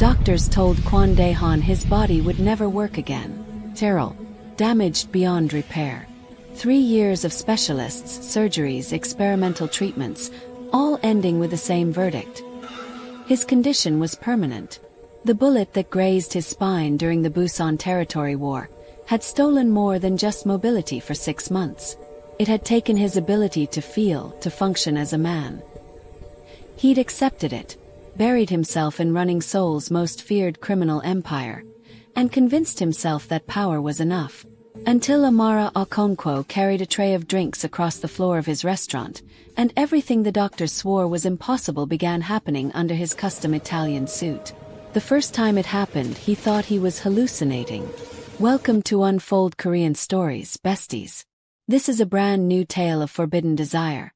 Doctors told Kwon Dae-han his body would never work again. Sterile, damaged beyond repair. 3 years of specialists, surgeries, experimental treatments, all ending with the same verdict. His condition was permanent. The bullet that grazed his spine during the Busan Territory War had stolen more than just mobility for 6 months. It had taken his ability to feel, to function as a man. He'd accepted it, buried himself in running Seoul's most feared criminal empire, and convinced himself that power was enough. Until Amara Okonkwo carried a tray of drinks across the floor of his restaurant, and everything the doctors swore was impossible began happening under his custom Italian suit. The first time it happened, he thought he was hallucinating. Welcome to Unfold Korean Stories, besties. This is a brand new tale of forbidden desire.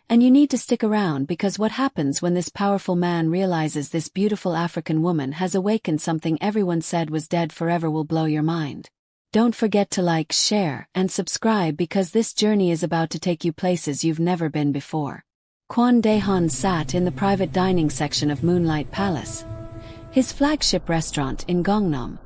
And you need to stick around because what happens when this powerful man realizes this beautiful African woman has awakened something everyone said was dead forever will blow your mind. Don't forget to like, share, and subscribe because this journey is about to take you places you've never been before. Kwon Dae-han sat in the private dining section of Moonlight Palace, his flagship restaurant in Gangnam.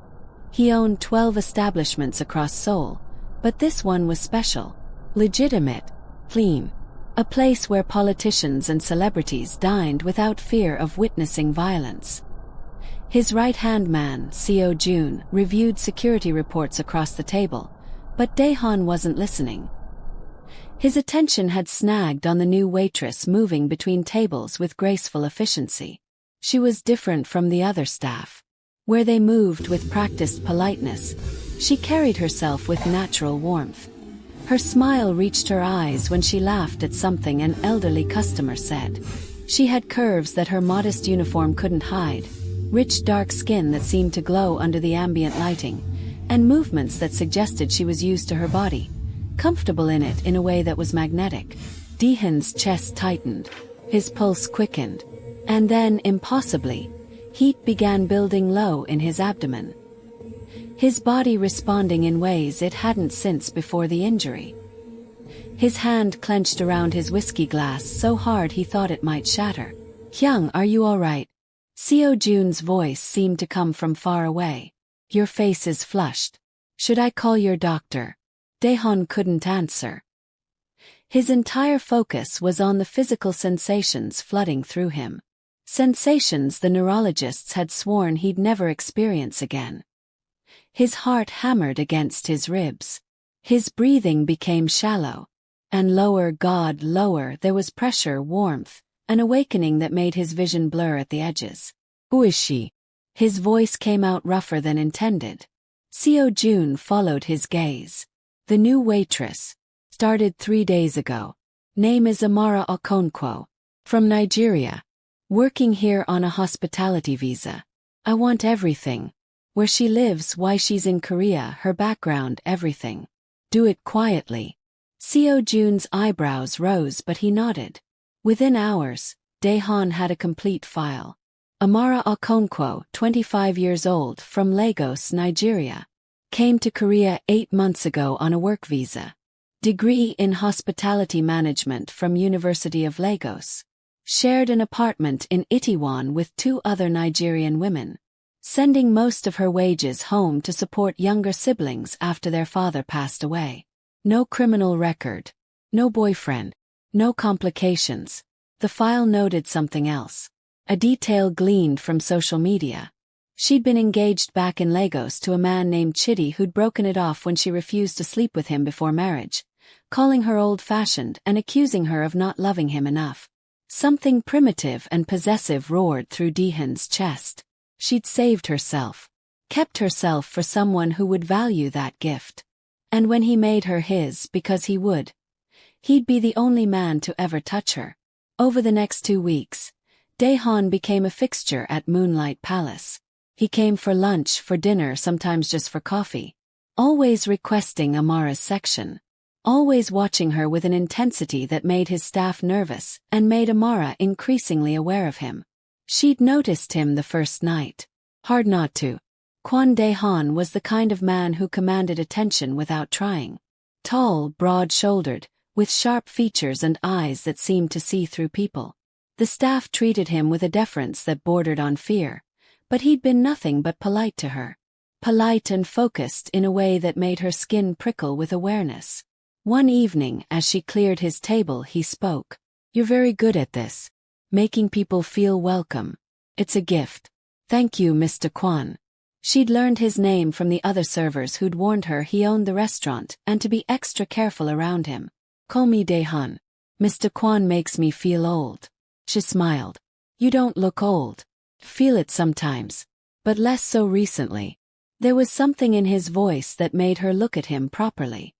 He owned 12 establishments across Seoul, but this one was special, legitimate, clean. A place where politicians and celebrities dined without fear of witnessing violence. His right-hand man, Seo Jun, reviewed security reports across the table, but Dae-han wasn't listening. His attention had snagged on the new waitress moving between tables with graceful efficiency. She was different from the other staff. Where they moved with practiced politeness, she carried herself with natural warmth. Her smile reached her eyes when she laughed at something an elderly customer said. She had curves that her modest uniform couldn't hide, rich dark skin that seemed to glow under the ambient lighting, and movements that suggested she was used to her body, comfortable in it in a way that was magnetic. Dae-han's chest tightened, his pulse quickened, and then, impossibly, heat began building low in his abdomen. His body responding in ways it hadn't since before the injury. His hand clenched around his whiskey glass so hard he thought it might shatter. "Hyung, are you all right?" Seo Jun's voice seemed to come from far away. "Your face is flushed. Should I call your doctor?" Dae-han couldn't answer. His entire focus was on the physical sensations flooding through him. Sensations the neurologists had sworn he'd never experience again. His heart hammered against his ribs. His breathing became shallow. And lower, God, lower, there was pressure, warmth, an awakening that made his vision blur at the edges. "Who is she?" His voice came out rougher than intended. Seo Jun followed his gaze. "The new waitress. Started 3 days ago. Name is Amara Okonkwo. From Nigeria. Working here on a hospitality visa. I want everything. Where she lives, why she's in Korea, her background, everything. Do it quietly." Seo Jun's eyebrows rose but he nodded. Within hours, Dae-han had a complete file. Amara Okonkwo, 25 years old, from Lagos, Nigeria. Came to Korea 8 months ago on a work visa. Degree in hospitality management from University of Lagos. Shared an apartment in Itaewon with 2 other Nigerian women. Sending most of her wages home to support younger siblings after their father passed away. No criminal record. No boyfriend. No complications. The file noted something else. A detail gleaned from social media. She'd been engaged back in Lagos to a man named Chidi who'd broken it off when she refused to sleep with him before marriage, calling her old-fashioned and accusing her of not loving him enough. Something primitive and possessive roared through Dae-han's chest. She'd saved herself. Kept herself for someone who would value that gift. And when he made her his because he would, he'd be the only man to ever touch her. Over the next 2 weeks, Dae-han became a fixture at Moonlight Palace. He came for lunch, for dinner, sometimes just for coffee. Always requesting Amara's section. Always watching her with an intensity that made his staff nervous and made Amara increasingly aware of him. She'd noticed him the first night. Hard not to. Kwon Dae-han was the kind of man who commanded attention without trying. Tall, broad-shouldered, with sharp features and eyes that seemed to see through people. The staff treated him with a deference that bordered on fear, But he'd been nothing but polite to her. Polite and focused in a way that made her skin prickle with awareness. One evening, as she cleared his table, he spoke. "You're very good at this. Making people feel welcome. It's a gift. Thank you, Mr. Kwan." She'd learned his name from the other servers who'd warned her he owned the restaurant and to be extra careful around him. "Call me Daehan. Mr. Kwan makes me feel old." She smiled. "You don't look old. Feel it sometimes. But less so recently." There was something in his voice that made her look at him properly.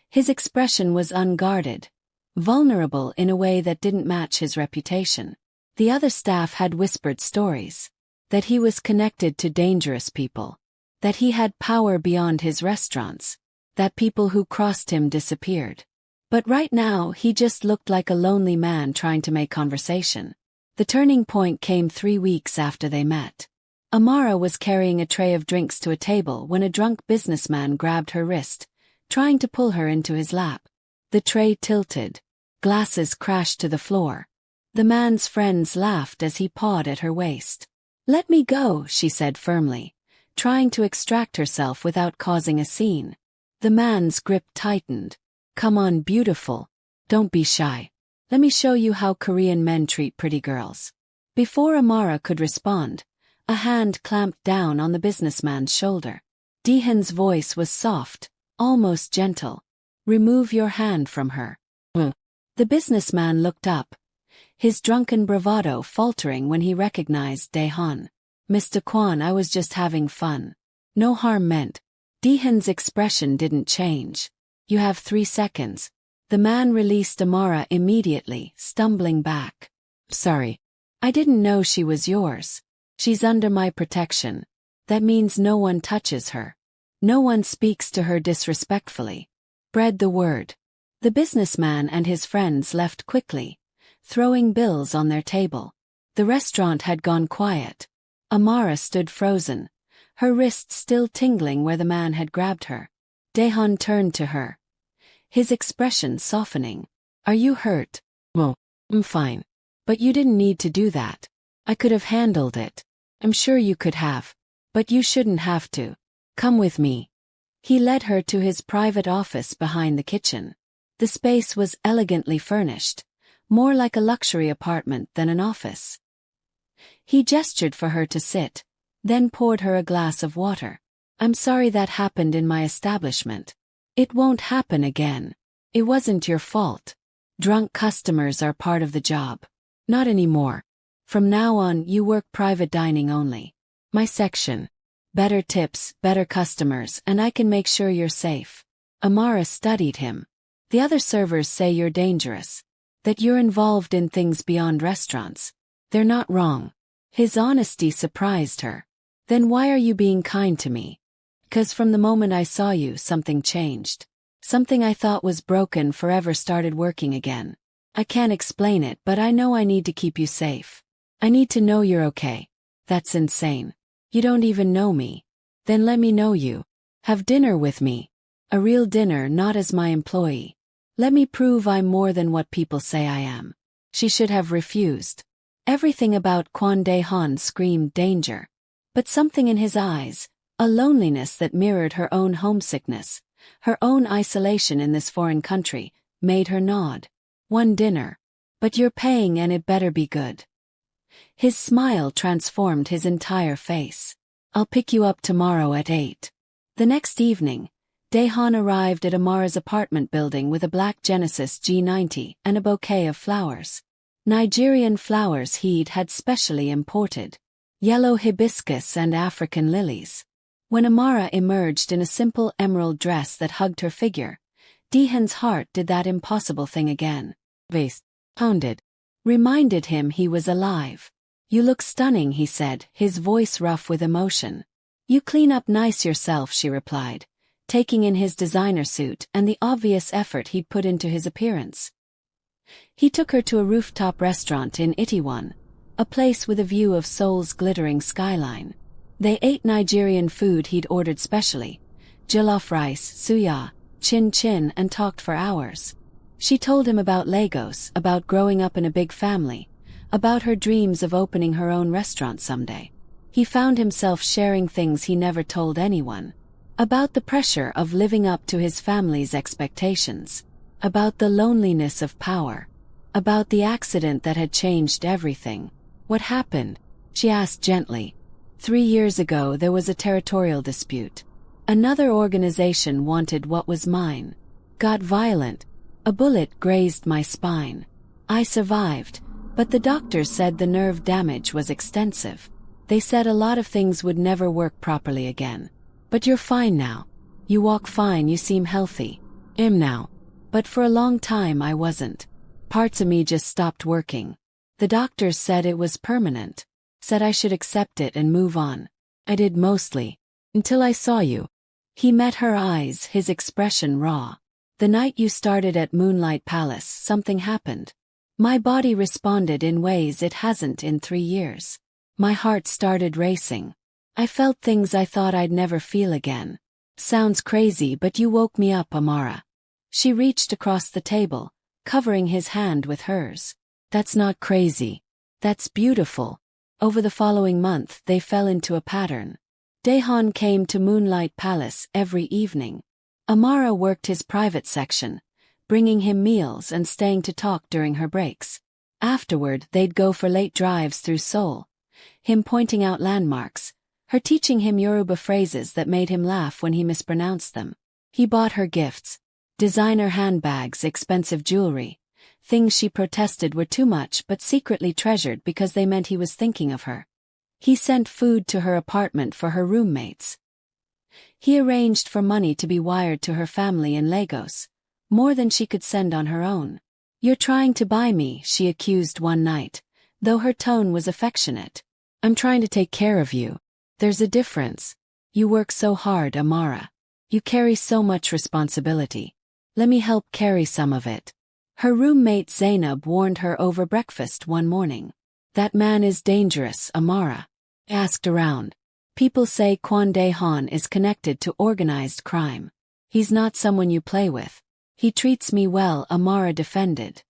His expression was unguarded, vulnerable in a way that didn't match his reputation. The other staff had whispered stories. That he was connected to dangerous people. That he had power beyond his restaurants. That people who crossed him disappeared. But right now he just looked like a lonely man trying to make conversation. The turning point came 3 weeks after they met. Amara was carrying a tray of drinks to a table when a drunk businessman grabbed her wrist, trying to pull her into his lap. The tray tilted. Glasses crashed to the floor. The man's friends laughed as he pawed at her waist. "Let me go," she said firmly, trying to extract herself without causing a scene. The man's grip tightened. "Come on, beautiful. Don't be shy. Let me show you how Korean men treat pretty girls." Before Amara could respond, a hand clamped down on the businessman's shoulder. Daehan's voice was soft, almost gentle. "Remove your hand from her." The businessman looked up, his drunken bravado faltering when he recognized Daehan. "Mr. Kwan, I was just having fun. No harm meant." Daehan's expression didn't change. "You have 3 seconds. The man released Amara immediately, stumbling back. "Sorry. I didn't know she was yours. She's under my protection. That means no one touches her. No one speaks to her disrespectfully. Spread the word." The businessman and his friends left quickly, throwing bills on their table. The restaurant had gone quiet. Amara stood frozen, her wrists still tingling where the man had grabbed her. Daehan turned to her, his expression softening. "Are you hurt?" "Well, I'm fine. But you didn't need to do that. I could have handled it." "I'm sure you could have. But you shouldn't have to. Come with me." He led her to his private office behind the kitchen. The space was elegantly furnished, more like a luxury apartment than an office. He gestured for her to sit, then poured her a glass of water. "I'm sorry that happened in my establishment. It won't happen again. It wasn't your fault. Drunk customers are part of the job. Not anymore. From now on, you work private dining only. My section. Better tips, better customers, and I can make sure you're safe." Amara studied him. "The other servers say you're dangerous. That you're involved in things beyond restaurants. They're not wrong." His honesty surprised her. "Then why are you being kind to me?" "'Cause from the moment I saw you, something changed. Something I thought was broken forever started working again. I can't explain it, but I know I need to keep you safe. I need to know you're okay." "That's insane. You don't even know me." "Then let me know you. Have dinner with me. A real dinner, not as my employee. Let me prove I'm more than what people say I am." She should have refused. Everything about Kwon Dae-han screamed danger. But something in his eyes, a loneliness that mirrored her own homesickness, her own isolation in this foreign country, made her nod. "One dinner. But you're paying and it better be good." His smile transformed his entire face. "I'll pick you up tomorrow at 8. The next evening, Daehan arrived at Amara's apartment building with a black Genesis G90 and a bouquet of flowers. Nigerian flowers he'd had specially imported. Yellow hibiscus and African lilies. When Amara emerged in a simple emerald dress that hugged her figure, Daehan's heart did that impossible thing again. Vase, pounded. Reminded him he was alive. "You look stunning," he said, his voice rough with emotion. "You clean up nice yourself," she replied, taking in his designer suit and the obvious effort he'd put into his appearance. He took her to a rooftop restaurant in Itaewon, a place with a view of Seoul's glittering skyline. They ate Nigerian food he'd ordered specially, jollof rice, suya, chin-chin, and talked for hours. She told him about Lagos, about growing up in a big family, about her dreams of opening her own restaurant someday. He found himself sharing things he never told anyone. About the pressure of living up to his family's expectations. About the loneliness of power. About the accident that had changed everything. What happened? She asked gently. 3 years ago there was a territorial dispute. Another organization wanted what was mine. Got violent. A bullet grazed my spine. I survived, but the doctors said the nerve damage was extensive. They said a lot of things would never work properly again. But you're fine now. You walk fine, you seem healthy. Now. But for a long time I wasn't. Parts of me just stopped working. The doctors said it was permanent. Said I should accept it and move on. I did mostly. Until I saw you. He met her eyes, his expression raw. The night you started at Moonlight Palace, something happened. My body responded in ways it hasn't in 3 years. My heart started racing. I felt things I thought I'd never feel again. Sounds crazy, but you woke me up, Amara. She reached across the table, covering his hand with hers. That's not crazy. That's beautiful. Over the following month, they fell into a pattern. Daehan came to Moonlight Palace every evening. Amara worked his private section, bringing him meals and staying to talk during her breaks. Afterward, they'd go for late drives through Seoul. Him pointing out landmarks, her teaching him Yoruba phrases that made him laugh when he mispronounced them. He bought her gifts. Designer handbags, expensive jewelry. Things she protested were too much but secretly treasured because they meant he was thinking of her. He sent food to her apartment for her roommates. He arranged for money to be wired to her family in Lagos, more than she could send on her own. You're trying to buy me, she accused one night, though her tone was affectionate. I'm trying to take care of you. There's a difference. You work so hard, Amara. You carry so much responsibility. Let me help carry some of it. Her roommate Zainab warned her over breakfast one morning. That man is dangerous, Amara. Asked around. People say Kwon Dae-han is connected to organized crime. He's not someone you play with. He treats me well, Amara defended.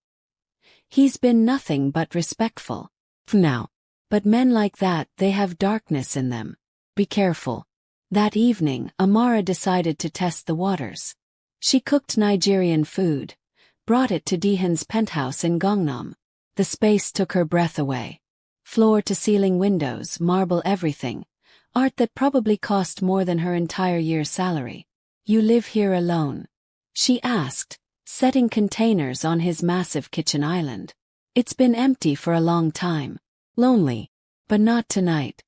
He's been nothing but respectful. Now. But men like that, they have darkness in them. Be careful. That evening, Amara decided to test the waters. She cooked Nigerian food, brought it to Daehan's penthouse in Gangnam. The space took her breath away. Floor-to-ceiling windows, marble everything. Art that probably cost more than her entire year's salary. You live here alone? She asked, setting containers on his massive kitchen island. It's been empty for a long time. Lonely. But not tonight.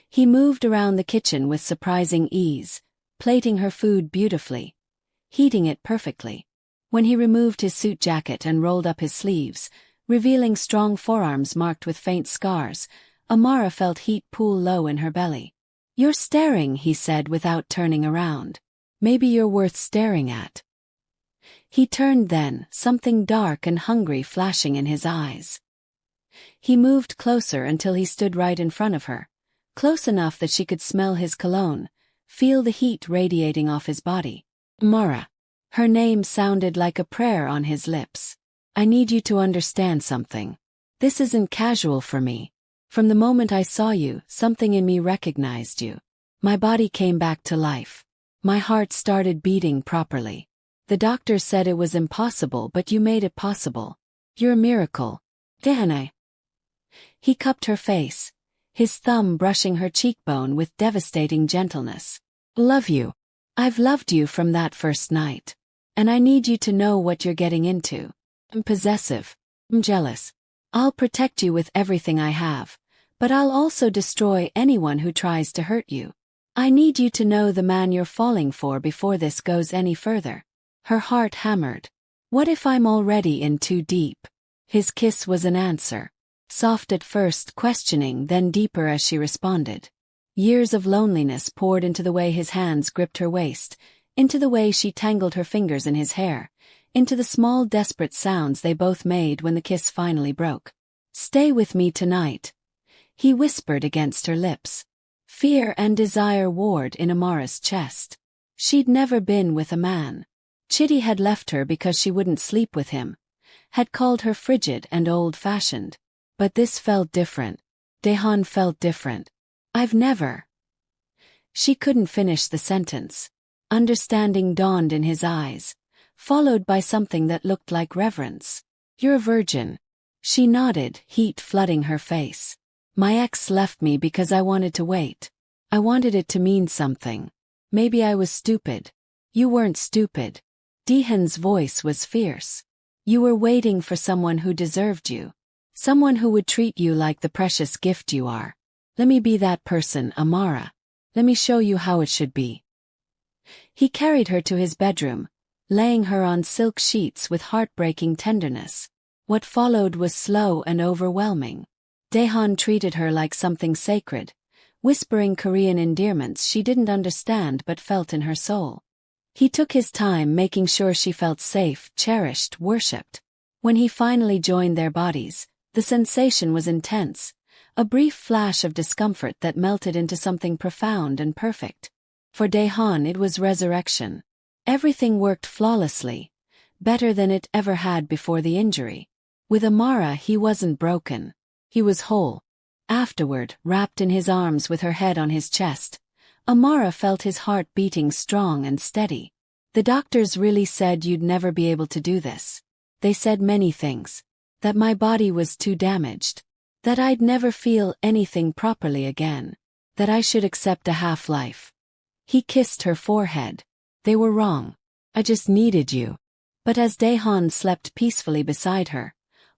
He moved around the kitchen with surprising ease, plating her food beautifully, heating it perfectly. When he removed his suit jacket and rolled up his sleeves, revealing strong forearms marked with faint scars, Amara felt heat pool low in her belly. You're staring, he said without turning around. Maybe you're worth staring at. He turned then, something dark and hungry flashing in his eyes. He moved closer until he stood right in front of her, close enough that she could smell his cologne, feel the heat radiating off his body. Amara. Her name sounded like a prayer on his lips. I need you to understand something. This isn't casual for me. From the moment I saw you, something in me recognized you. My body came back to life. My heart started beating properly. The doctor said it was impossible, but you made it possible. You're a miracle. Daehan. He cupped her face, his thumb brushing her cheekbone with devastating gentleness. Love you. I've loved you from that first night. And I need you to know what you're getting into. I'm possessive. I'm jealous. I'll protect you with everything I have, but I'll also destroy anyone who tries to hurt you. I need you to know the man you're falling for before this goes any further. Her heart hammered. What if I'm already in too deep? His kiss was an answer. Soft at first, questioning, then deeper as she responded. Years of loneliness poured into the way his hands gripped her waist, into the way she tangled her fingers in his hair, into the small desperate sounds they both made when the kiss finally broke. Stay with me tonight, he whispered against her lips. Fear and desire warred in Amara's chest. She'd never been with a man. Chitty had left her because she wouldn't sleep with him, had called her frigid and old-fashioned. But this felt different. Daehan felt different. I've never. She couldn't finish the sentence. Understanding dawned in his eyes, followed by something that looked like reverence. You're a virgin. She nodded, heat flooding her face. My ex left me because I wanted to wait. I wanted it to mean something. Maybe I was stupid. You weren't stupid. Dehan's voice was fierce. You were waiting for someone who deserved you. Someone who would treat you like the precious gift you are. Let me be that person, Amara. Let me show you how it should be. He carried her to his bedroom, laying her on silk sheets with heartbreaking tenderness. What followed was slow and overwhelming. Daehan treated her like something sacred, whispering Korean endearments she didn't understand but felt in her soul. He took his time making sure she felt safe, cherished, worshipped. When he finally joined their bodies, the sensation was intense, a brief flash of discomfort that melted into something profound and perfect. For Daehan it was resurrection. Everything worked flawlessly, better than it ever had before the injury. With Amara he wasn't broken. He was whole. Afterward, wrapped in his arms with her head on his chest, Amara felt his heart beating strong and steady. The doctors really said you'd never be able to do this. They said many things. That my body was too damaged. That I'd never feel anything properly again. That I should accept a half-life. He kissed her forehead. They were wrong. I just needed you. But as Daehan slept peacefully beside her,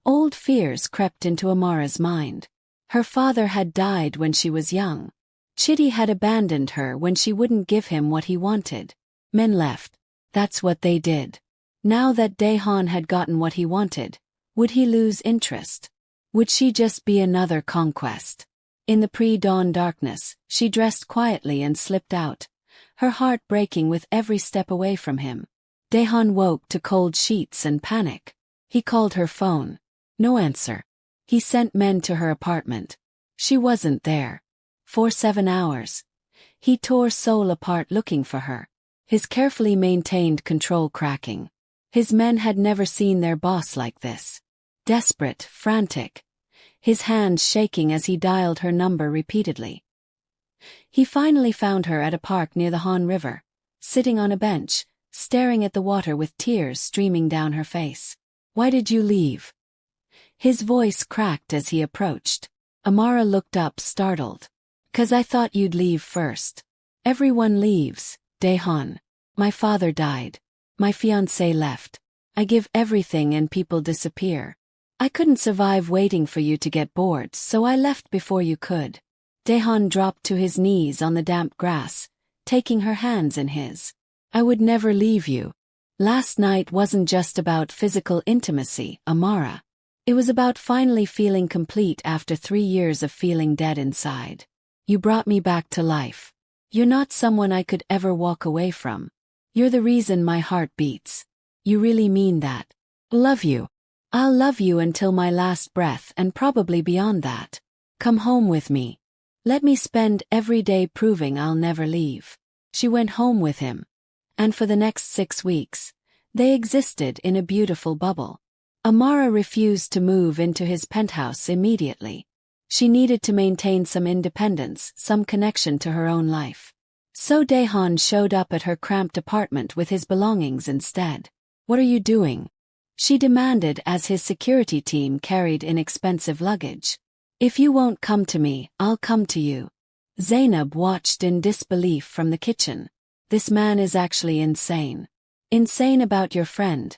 old fears crept into Amara's mind. Her father had died when she was young. Chitty had abandoned her when she wouldn't give him what he wanted. Men left. That's what they did. Now that Daehan had gotten what he wanted, would he lose interest? Would she just be another conquest? In the pre-dawn darkness, she dressed quietly and slipped out, her heart breaking with every step away from him. Daehan woke to cold sheets and panic. He called her phone. No answer. He sent men to her apartment. She wasn't there. For 7 hours. He tore soul apart looking for her, his carefully maintained control cracking. His men had never seen their boss like this. Desperate, frantic, his hands shaking as he dialed her number repeatedly. He finally found her at a park near the Han River, sitting on a bench, staring at the water with tears streaming down her face. Why did you leave? His voice cracked as he approached. Amara looked up, startled. 'Cause I thought you'd leave first. Everyone leaves, Daehan. My father died. My fiancé left. I give everything and people disappear. I couldn't survive waiting for you to get bored, so I left before you could. Daehan dropped to his knees on the damp grass, taking her hands in his. I would never leave you. Last night wasn't just about physical intimacy, Amara. It was about finally feeling complete after 3 years of feeling dead inside. You brought me back to life. You're not someone I could ever walk away from. You're the reason my heart beats. You really mean that. Love you. I'll love you until my last breath and probably beyond that. Come home with me. Let me spend every day proving I'll never leave. She went home with him. And for the next 6 weeks, they existed in a beautiful bubble. Amara refused to move into his penthouse immediately. She needed to maintain some independence, some connection to her own life. So Daehan showed up at her cramped apartment with his belongings instead. What are you doing? She demanded as his security team carried inexpensive luggage. If you won't come to me, I'll come to you. Zainab watched in disbelief from the kitchen. This man is actually insane. Insane about your friend.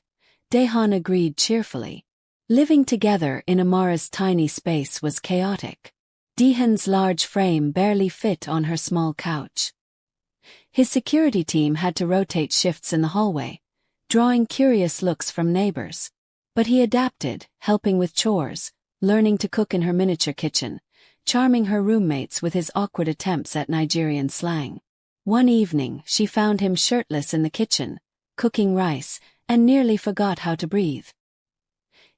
Daehan agreed cheerfully. Living together in Amara's tiny space was chaotic. Daehan's large frame barely fit on her small couch. His security team had to rotate shifts in the hallway, drawing curious looks from neighbors. But he adapted, helping with chores, learning to cook in her miniature kitchen, charming her roommates with his awkward attempts at Nigerian slang. One evening, she found him shirtless in the kitchen, cooking rice, and nearly forgot how to breathe.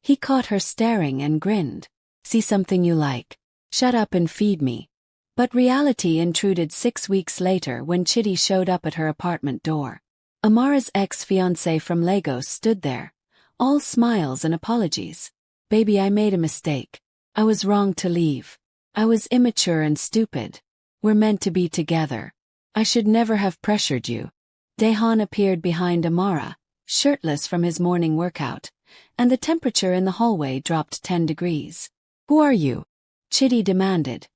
He caught her staring and grinned. See something you like? Shut up and feed me. But reality intruded 6 weeks later when Chitty showed up at her apartment door. Amara's ex-fiancé from Lagos stood there, all smiles and apologies. Baby, I made a mistake. I was wrong to leave. I was immature and stupid. We're meant to be together. I should never have pressured you. Daehan appeared behind Amara, shirtless from his morning workout, and the temperature in the hallway dropped 10 degrees. Who are you? Chidi demanded,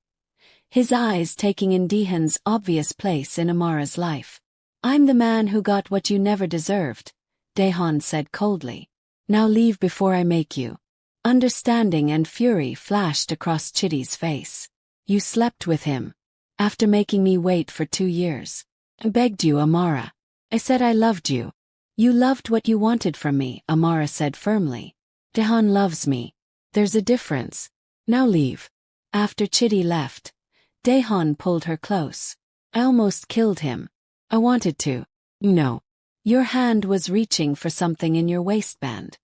his eyes taking in Daehan's obvious place in Amara's life. I'm the man who got what you never deserved, Daehan said coldly. Now leave before I make you. Understanding and fury flashed across Chidi's face. You slept with him. After making me wait for 2 years. I begged you, Amara. I said I loved you. You loved what you wanted from me, Amara said firmly. Daehan loves me. There's a difference. Now leave. After Chidi left, Daehan pulled her close. I almost killed him. I wanted to. No. Your hand was reaching for something in your waistband.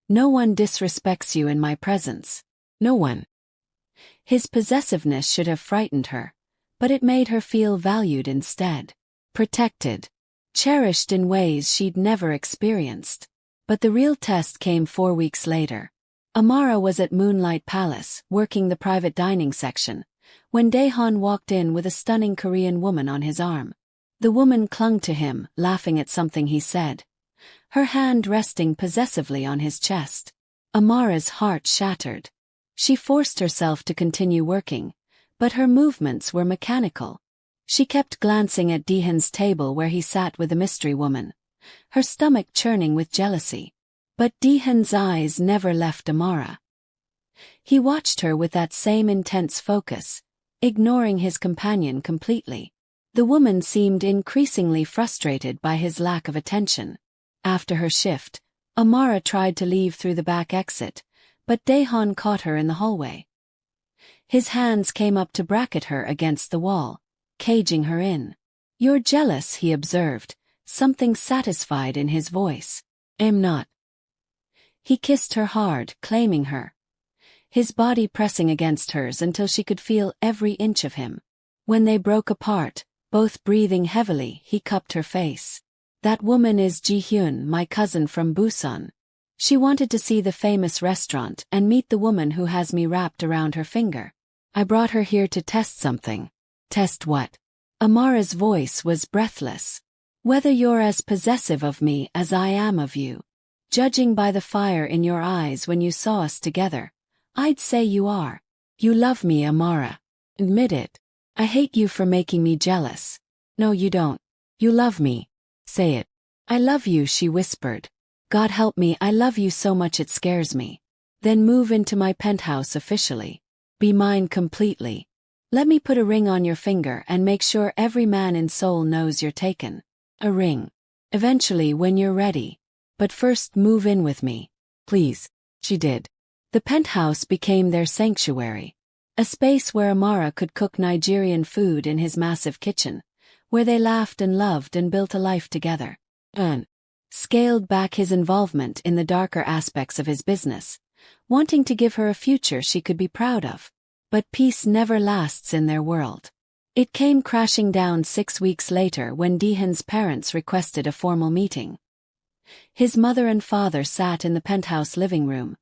No one disrespects you in my presence. No one. His possessiveness should have frightened her, but it made her feel valued instead. Protected. Cherished in ways she'd never experienced. But the real test came 4 weeks later. Amara was at Moonlight Palace, working the private dining section, when Daehan walked in with a stunning Korean woman on his arm. The woman clung to him, laughing at something he said, her hand resting possessively on his chest. Amara's heart shattered. She forced herself to continue working, but her movements were mechanical. She kept glancing at Daehan's table where he sat with the mystery woman, her stomach churning with jealousy. But Daehan's eyes never left Amara. He watched her with that same intense focus, ignoring his companion completely. The woman seemed increasingly frustrated by his lack of attention. After her shift, Amara tried to leave through the back exit, but Daehan caught her in the hallway. His hands came up to bracket her against the wall, caging her in. You're jealous, he observed, something satisfied in his voice. I'm not. He kissed her hard, claiming her, his body pressing against hers until she could feel every inch of him. When they broke apart, both breathing heavily, he cupped her face. That woman is Ji-hyun, my cousin from Busan. She wanted to see the famous restaurant and meet the woman who has me wrapped around her finger. I brought her here to test something. Test what? Amara's voice was breathless. Whether you're as possessive of me as I am of you. Judging by the fire in your eyes when you saw us together, I'd say you are. You love me, Amara. Admit it. I hate you for making me jealous. No, you don't. You love me. Say it. I love you, she whispered. God help me, I love you so much it scares me. Then move into my penthouse officially. Be mine completely. Let me put a ring on your finger and make sure every man in Seoul knows you're taken. A ring. Eventually when you're ready. But first move in with me. Please. She did. The penthouse became their sanctuary. A space where Amara could cook Nigerian food in his massive kitchen, where they laughed and loved and built a life together. Scaled back his involvement in the darker aspects of his business, wanting to give her a future she could be proud of. But peace never lasts in their world. It came crashing down 6 weeks later when Daehan's parents requested a formal meeting. His mother and father sat in the penthouse living room,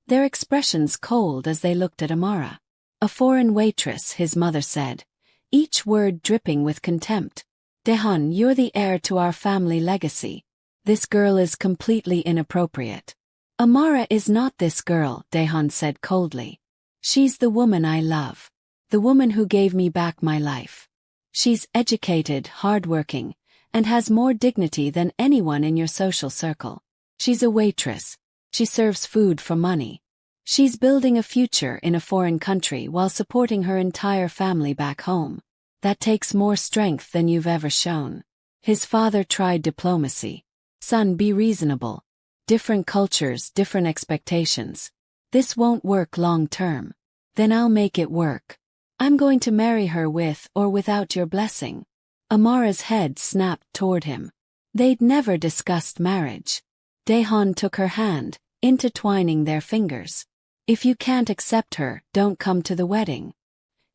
their expressions cold as they looked at Amara. A foreign waitress, his mother said, each word dripping with contempt. Daehan, you're the heir to our family legacy. This girl is completely inappropriate. Amara is not this girl, Daehan said coldly. She's the woman I love. The woman who gave me back my life. She's educated, hardworking, and has more dignity than anyone in your social circle. She's a waitress. She serves food for money. She's building a future in a foreign country while supporting her entire family back home. That takes more strength than you've ever shown. His father tried diplomacy. Son, be reasonable. Different cultures, different expectations. This won't work long term. Then I'll make it work. I'm going to marry her with or without your blessing. Amara's head snapped toward him. They'd never discussed marriage. Daehan took her hand, intertwining their fingers. If you can't accept her, don't come to the wedding.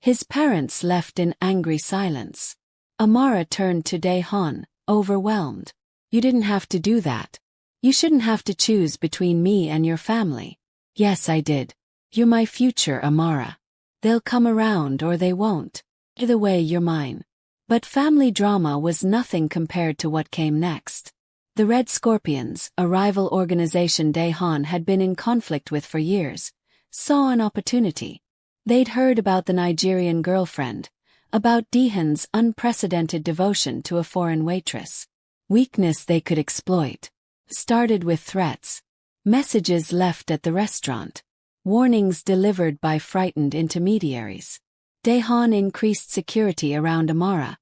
His parents left in angry silence. Amara turned to Daehan, overwhelmed. You didn't have to do that. You shouldn't have to choose between me and your family. Yes, I did. You're my future, Amara. They'll come around or they won't. Either way, you're mine. But family drama was nothing compared to what came next. The Red Scorpions, a rival organization Daehan had been in conflict with for years, saw an opportunity. They'd heard about the Nigerian girlfriend, about Daehan's unprecedented devotion to a foreign waitress. Weakness they could exploit. Started with threats. Messages left at the restaurant. Warnings delivered by frightened intermediaries. Daehan increased security around Amara,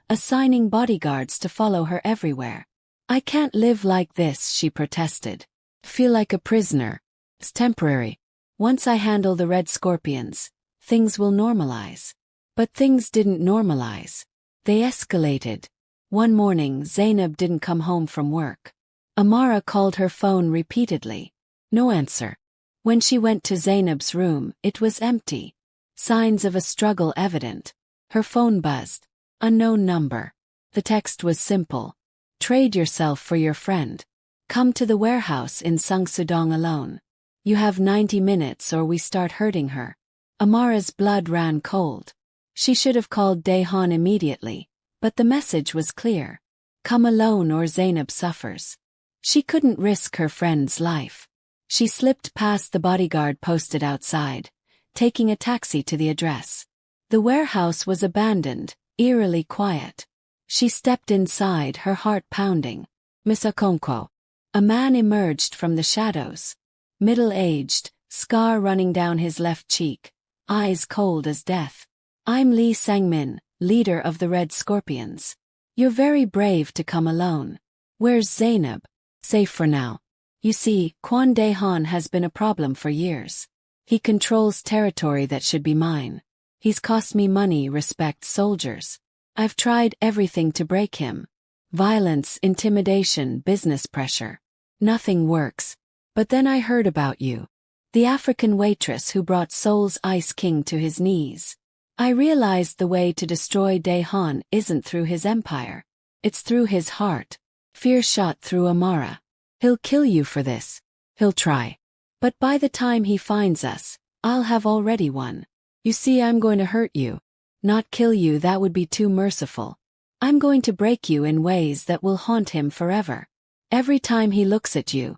assigning bodyguards to follow her everywhere. I can't live like this, she protested. Feel like a prisoner. It's temporary. Once I handle the Red Scorpions, things will normalize. But things didn't normalize. They escalated. One morning, Zainab didn't come home from work. Amara called her phone repeatedly. No answer. When she went to Zainab's room, it was empty. Signs of a struggle evident. Her phone buzzed. Unknown number. The text was simple. Trade yourself for your friend. Come to the warehouse in Sungsudong alone. You have 90 minutes or we start hurting her. Amara's blood ran cold. She should have called Daehan immediately, but the message was clear. Come alone or Zainab suffers. She couldn't risk her friend's life. She slipped past the bodyguard posted outside, taking a taxi to the address. The warehouse was abandoned, eerily quiet. She stepped inside, her heart pounding. Miss Okonkwo. A man emerged from the shadows. Middle-aged, scar running down his left cheek, eyes cold as death. I'm Lee Sangmin, leader of the Red Scorpions. You're very brave to come alone. Where's Zainab? Safe for now. You see, Kwon Daehan has been a problem for years. He controls territory that should be mine. He's cost me money, respect, soldiers. I've tried everything to break him. Violence, intimidation, business pressure. Nothing works. But then I heard about you. The African waitress who brought Seoul's Ice King to his knees. I realized the way to destroy Daehan isn't through his empire. It's through his heart. Fear shot through Amara. He'll kill you for this. He'll try. But by the time he finds us, I'll have already won. You see, I'm going to hurt you. Not kill you, that would be too merciful. I'm going to break you in ways that will haunt him forever. Every time he looks at you,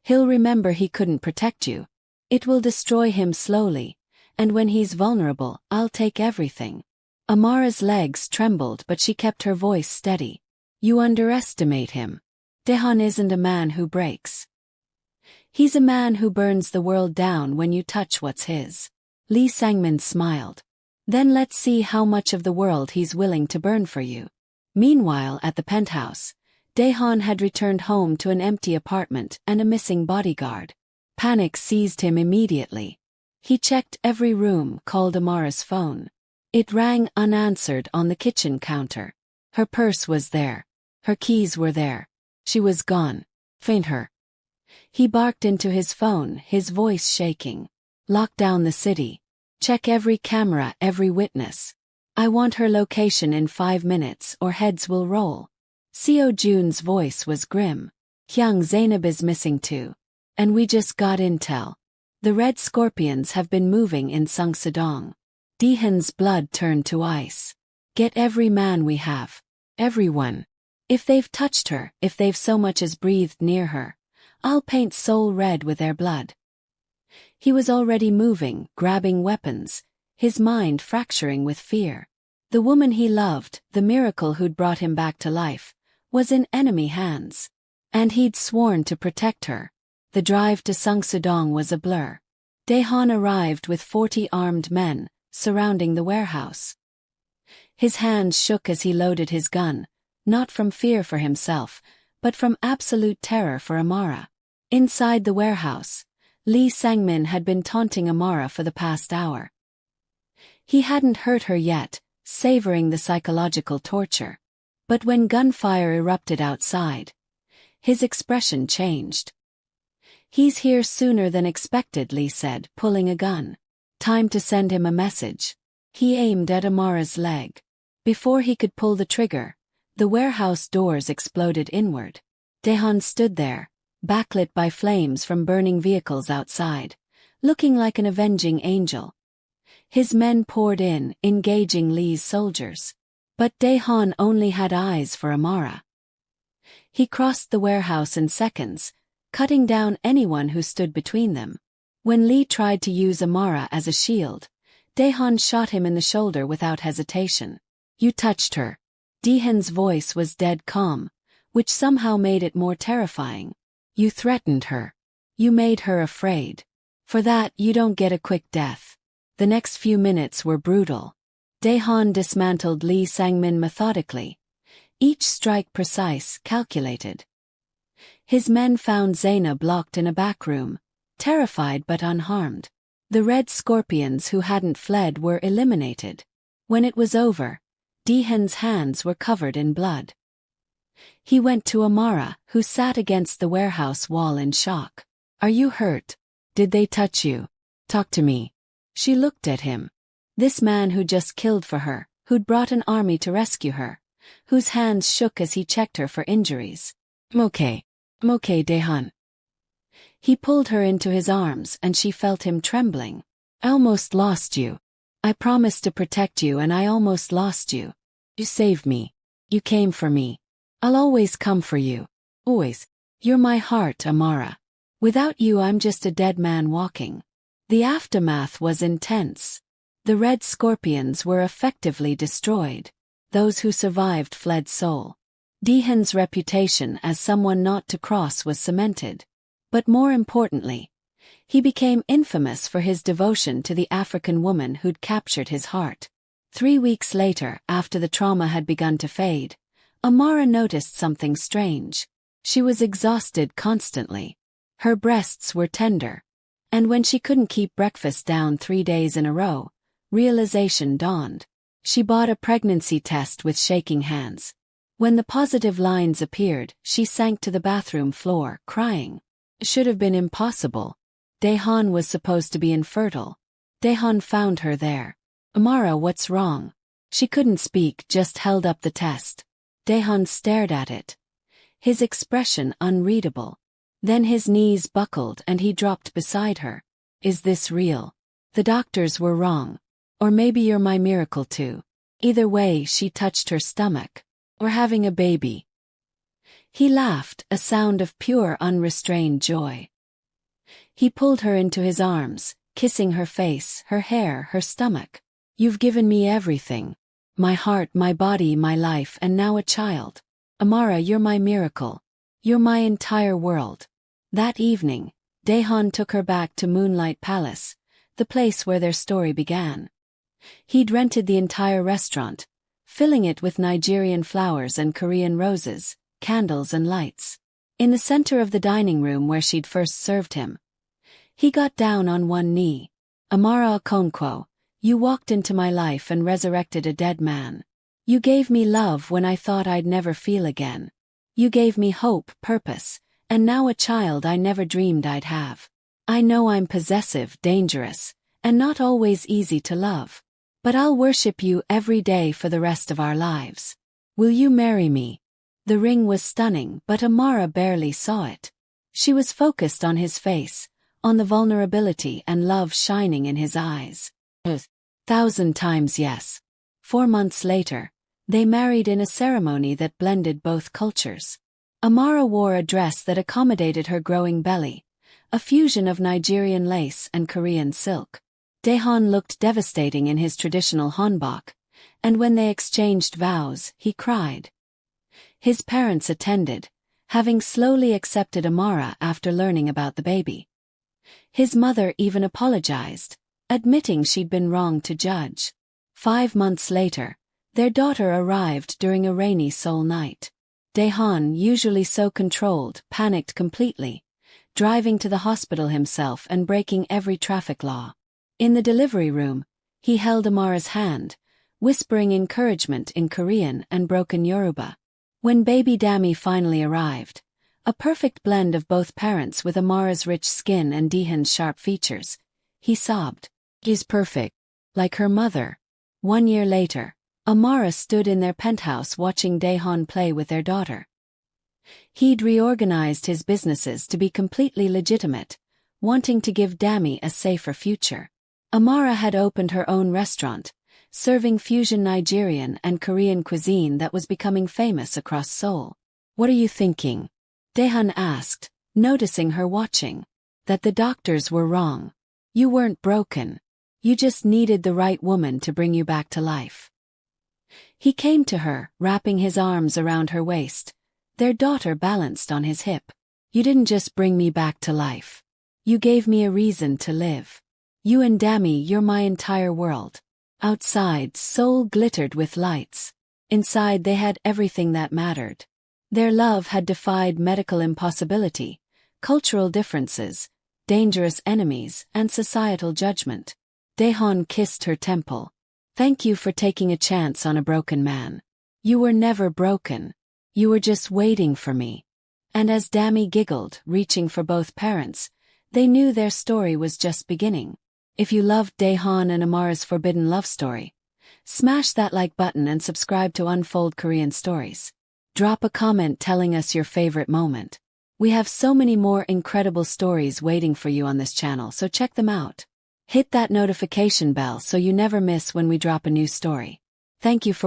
he'll remember he couldn't protect you. It will destroy him slowly, and when he's vulnerable, I'll take everything. Amara's legs trembled, but she kept her voice steady. You underestimate him. Daehan isn't a man who breaks. He's a man who burns the world down when you touch what's his. Lee Sangmin smiled. Then let's see how much of the world he's willing to burn for you. Meanwhile, at the penthouse, Daehan had returned home to an empty apartment and a missing bodyguard. Panic seized him immediately. He checked every room, called Amara's phone. It rang unanswered on the kitchen counter. Her purse was there. Her keys were there. She was gone. Find her. He barked into his phone, his voice shaking. Lock down the city. Check every camera, every witness. I want her location in 5 minutes or heads will roll. Seo Jun's voice was grim. Hyung, Zainab is missing too. And we just got intel. The Red Scorpions have been moving in Sungsudong. Daehan's blood turned to ice. Get every man we have. Everyone. If they've touched her, if they've so much as breathed near her, I'll paint Seoul red with their blood. He was already moving, grabbing weapons, his mind fracturing with fear. The woman he loved, the miracle who'd brought him back to life, was in enemy hands. And he'd sworn to protect her. The drive to Sungsudong was a blur. Daehan arrived with 40 armed men, surrounding the warehouse. His hands shook as he loaded his gun, not from fear for himself, but from absolute terror for Amara. Inside the warehouse, Lee Sangmin had been taunting Amara for the past hour. He hadn't hurt her yet, savoring the psychological torture. But when gunfire erupted outside, his expression changed. He's here sooner than expected, Lee said, pulling a gun. Time to send him a message. He aimed at Amara's leg. Before he could pull the trigger, the warehouse doors exploded inward. Daehan stood there, backlit by flames from burning vehicles outside, looking like an avenging angel. His men poured in, engaging Lee's soldiers. But Dae-han only had eyes for Amara. He crossed the warehouse in seconds, cutting down anyone who stood between them. When Lee tried to use Amara as a shield, Dae-han shot him in the shoulder without hesitation. "You touched her." Dae-han's voice was dead calm, which somehow made it more terrifying. "You threatened her. You made her afraid. For that, you don't get a quick death." The next few minutes were brutal. Dae-han dismantled Lee Sang-min methodically, each strike precise, calculated. His men found Zainab locked in a back room, terrified but unharmed. The red scorpions who hadn't fled were eliminated. When it was over, Dae-han's hands were covered in blood. He went to Amara, who sat against the warehouse wall in shock. "Are you hurt? Did they touch you? Talk to me." She looked at him. This man who just killed for her, who'd brought an army to rescue her, whose hands shook as he checked her for injuries. I'm okay, Dae-han." He pulled her into his arms and she felt him trembling. "I almost lost you. I promised to protect you and I almost lost you. You saved me. You came for me. I'll always come for you. Always. You're my heart, Amara. Without you I'm just a dead man walking." The aftermath was intense. The red scorpions were effectively destroyed. Those who survived fled Seoul. Dae-han's reputation as someone not to cross was cemented. But more importantly, he became infamous for his devotion to the African woman who'd captured his heart. 3 weeks later, after the trauma had begun to fade, Amara noticed something strange. She was exhausted constantly. Her breasts were tender. And when she couldn't keep breakfast down 3 days in a row, realization dawned. She bought a pregnancy test with shaking hands. When the positive lines appeared, she sank to the bathroom floor, crying. It should have been impossible. Dae-han was supposed to be infertile. Dae-han found her there. "Amara, what's wrong?" She couldn't speak, just held up the test. Dae-han stared at it, his expression unreadable. Then his knees buckled and he dropped beside her. "Is this real? The doctors were wrong. Or maybe you're my miracle too." Either way, she touched her stomach. "We're having a baby." He laughed, a sound of pure unrestrained joy. He pulled her into his arms, kissing her face, her hair, her stomach. "You've given me everything. My heart, my body, my life, and now a child. Amara, you're my miracle. You're my entire world." That evening, Dae-han took her back to Moonlight Palace, the place where their story began. He'd rented the entire restaurant, filling it with Nigerian flowers and Korean roses, candles and lights. In the center of the dining room where she'd first served him, he got down on one knee. "Amara Okonkwo, you walked into my life and resurrected a dead man. You gave me love when I thought I'd never feel again. You gave me hope, purpose, and now a child I never dreamed I'd have. I know I'm possessive, dangerous, and not always easy to love. But I'll worship you every day for the rest of our lives. Will you marry me?" The ring was stunning, but Amara barely saw it. She was focused on his face, on the vulnerability and love shining in his eyes. 1,000 times yes. 4 months later, they married in a ceremony that blended both cultures. Amara wore a dress that accommodated her growing belly, a fusion of Nigerian lace and Korean silk. Dae-han looked devastating in his traditional hanbok, and when they exchanged vows, he cried. His parents attended, having slowly accepted Amara after learning about the baby. His mother even apologized, admitting she'd been wrong to judge. 5 months later, their daughter arrived during a rainy Seoul night. Dae-han, usually so controlled, panicked completely, driving to the hospital himself and breaking every traffic law. In the delivery room, he held Amara's hand, whispering encouragement in Korean and broken Yoruba. When baby Dami finally arrived, a perfect blend of both parents with Amara's rich skin and Dae-han's sharp features, he sobbed. "He's perfect. Like her mother." 1 year later, Amara stood in their penthouse watching Dae-han play with their daughter. He'd reorganized his businesses to be completely legitimate, wanting to give Dami a safer future. Amara had opened her own restaurant, serving fusion Nigerian and Korean cuisine that was becoming famous across Seoul. "What are you thinking?" Daehan asked, noticing her watching. "That the doctors were wrong. You weren't broken. You just needed the right woman to bring you back to life." He came to her, wrapping his arms around her waist, their daughter balanced on his hip. "You didn't just bring me back to life. You gave me a reason to live. You and Dami, you're my entire world." Outside, Seoul glittered with lights. Inside they had everything that mattered. Their love had defied medical impossibility, cultural differences, dangerous enemies, and societal judgment. Daehan kissed her temple. "Thank you for taking a chance on a broken man. You were never broken. You were just waiting for me." And as Dami giggled, reaching for both parents, they knew their story was just beginning. If you loved Daehan and Amara's forbidden love story, smash that like button and subscribe to Unfold Korean Stories. Drop a comment telling us your favorite moment. We have so many more incredible stories waiting for you on this channel, so check them out. Hit that notification bell so you never miss when we drop a new story. Thank you for